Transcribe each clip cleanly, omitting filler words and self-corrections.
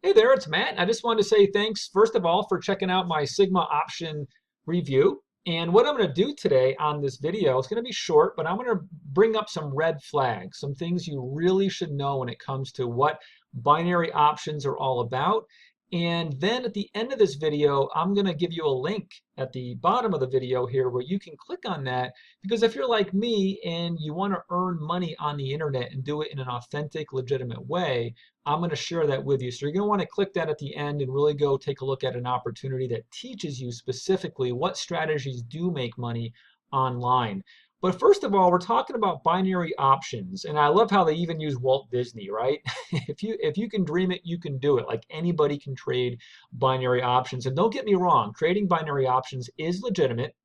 Hey there, it's Matt. I just wanted to say thanks, first of all, for checking out my Sigma option review. And what I'm going to do today on this video is going to be short, but I'm going to bring up some red flags, some things you really should know when it comes to what binary options are all about. And then at the end of this video, I'm going to give you a link at the bottom of the video here where you can click on that, because if you're like me and you want to earn money on the internet and do it in an authentic, legitimate way, I'm going to share that with you. So you're going to want to click that at the end and really go take a look at an opportunity that teaches you specifically what strategies do make money online. But first of all, we're talking about binary options, and I love how they even use Walt Disney, right? If you can dream it, you can do it. Like, anybody can trade binary options. And don't get me wrong, trading binary options is legitimate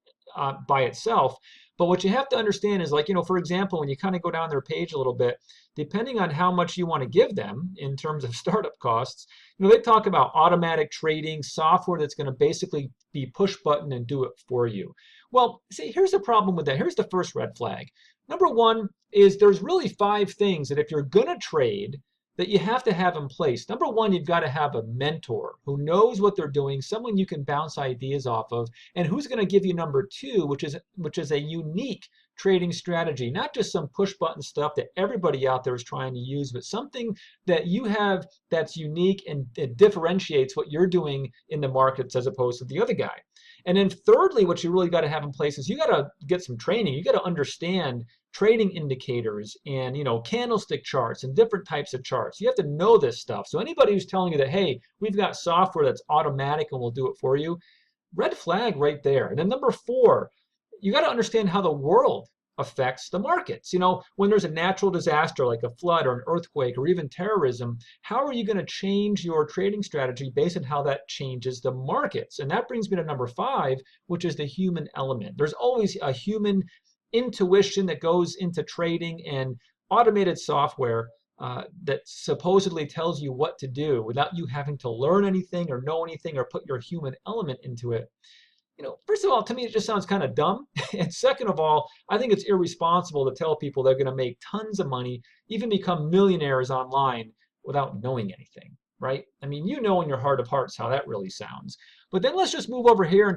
by itself. But what you have to understand is, like, for example, when you kind of go down their page a little bit, depending on how much you want to give them in terms of startup costs, they talk about automatic trading, software that's going to basically be push button and do it for you. Well, see, here's the problem with that. Here's the first red flag. Number one is there's really 5 things that if you're going to trade, that you have to have in place. Number one, you've got to have a mentor who knows what they're doing, someone you can bounce ideas off of, and who's going to give you number 2, which is a unique trading strategy, not just some push button stuff that everybody out there is trying to use, but something that you have that's unique and it differentiates what you're doing in the markets as opposed to the other guy. And then thirdly, what you really got to have in place is you got to get some training. You got to understand trading indicators and candlestick charts and different types of charts. You have to know this stuff. So anybody who's telling you that, hey, we've got software that's automatic and we'll do it for you, red flag right there. And then number 4, you got to understand how the world affects the markets. When there's a natural disaster like a flood or an earthquake or even terrorism, how are you going to change your trading strategy based on how that changes the markets? And that brings me to number 5, which is the human element. There's always a human intuition that goes into trading, and automated software that supposedly tells you what to do without you having to learn anything or know anything or put your human element into it. First of all, to me, it just sounds kind of dumb. And second of all, I think it's irresponsible to tell people they're going to make tons of money, even become millionaires online without knowing anything, right? I mean, in your heart of hearts how that really sounds. But then let's just move over here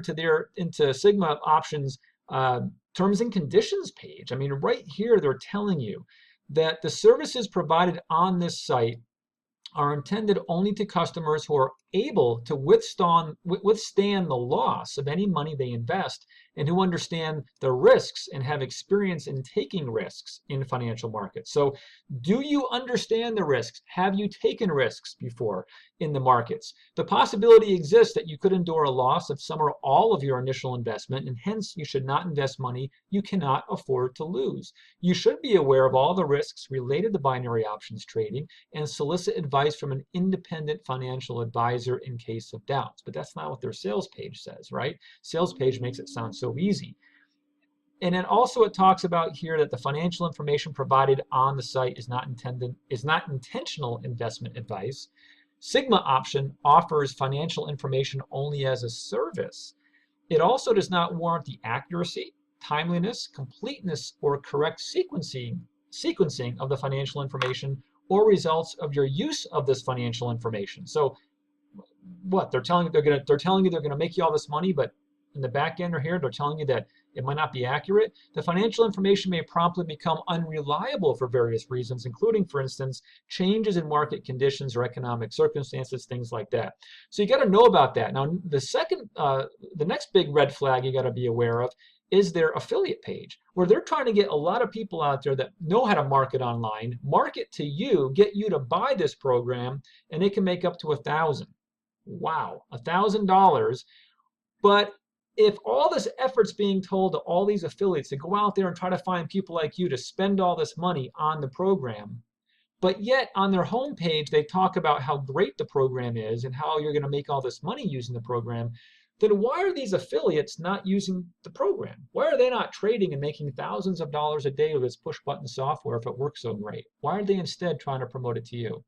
into Sigma Options terms and conditions page. I mean, right here, they're telling you that the services provided on this site are intended only to customers who are able to withstand the loss of any money they invest, and who understand the risks and have experience in taking risks in financial markets. So do you understand the risks? Have you taken risks before in the markets? The possibility exists that you could endure a loss of some or all of your initial investment, and hence you should not invest money you cannot afford to lose. You should be aware of all the risks related to binary options trading and solicit advice from an independent financial advisor in case of doubts. But that's not what their sales page says, right? Sales page makes it sound so easy. And then also it talks about here that the financial information provided on the site is not intentional investment advice. Sigma option offers financial information only as a service. It also does not warrant the accuracy, timeliness, completeness, or correct sequencing of the financial information or results of your use of this financial information. So what they're telling you, they're telling you they're going to make you all this money, but in the back end or here, they're telling you that it might not be accurate. The financial information may promptly become unreliable for various reasons, including, for instance, changes in market conditions or economic circumstances, things like that. So you got to know about that. Now, the next big red flag you got to be aware of is their affiliate page, where they're trying to get a lot of people out there that know how to market online, market to you, get you to buy this program, and they can make up to $1,000. Wow, $1,000. But if all this effort's being told to all these affiliates to go out there and try to find people like you to spend all this money on the program, but yet on their homepage they talk about how great the program is and how you're going to make all this money using the program, then why are these affiliates not using the program? Why are they not trading and making thousands of dollars a day with this push button software if it works so great? Why are they instead trying to promote it to you?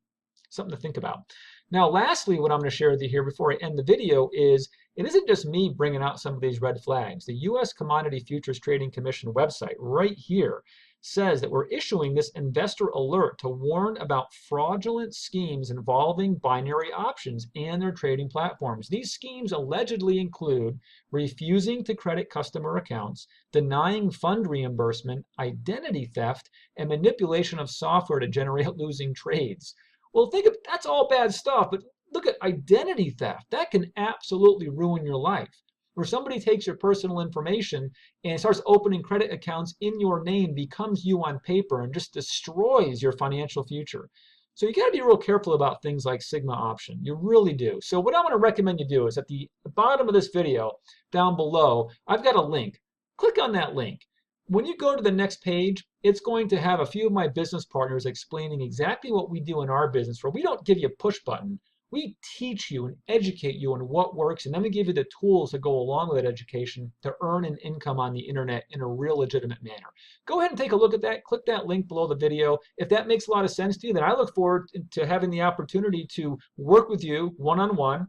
Something to think about. Now, lastly, what I'm going to share with you here before I end the video is it isn't just me bringing out some of these red flags. The U.S. Commodity Futures Trading Commission website right here says that we're issuing this investor alert to warn about fraudulent schemes involving binary options and their trading platforms. These schemes allegedly include refusing to credit customer accounts, denying fund reimbursement, identity theft, and manipulation of software to generate losing trades. Well, think of that's all bad stuff, but look at identity theft. That can absolutely ruin your life. Where somebody takes your personal information and starts opening credit accounts in your name, becomes you on paper, and just destroys your financial future. So you got to be real careful about things like Sigma option. You really do. So what I'm going to recommend you do is at the bottom of this video, down below, I've got a link. Click on that link. When you go to the next page, it's going to have a few of my business partners explaining exactly what we do in our business, where we don't give you a push button. We teach you and educate you on what works, and then we give you the tools to go along with that education to earn an income on the internet in a real legitimate manner. Go ahead and take a look at that. Click that link below the video. If that makes a lot of sense to you, then I look forward to having the opportunity to work with you one-on-one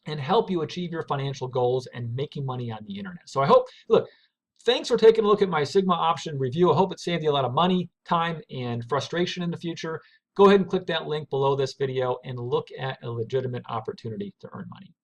and help you achieve your financial goals and making money on the internet. So I hope, look, thanks for taking a look at my Sigma option review. I hope it saved you a lot of money, time, and frustration in the future. Go ahead and click that link below this video and look at a legitimate opportunity to earn money.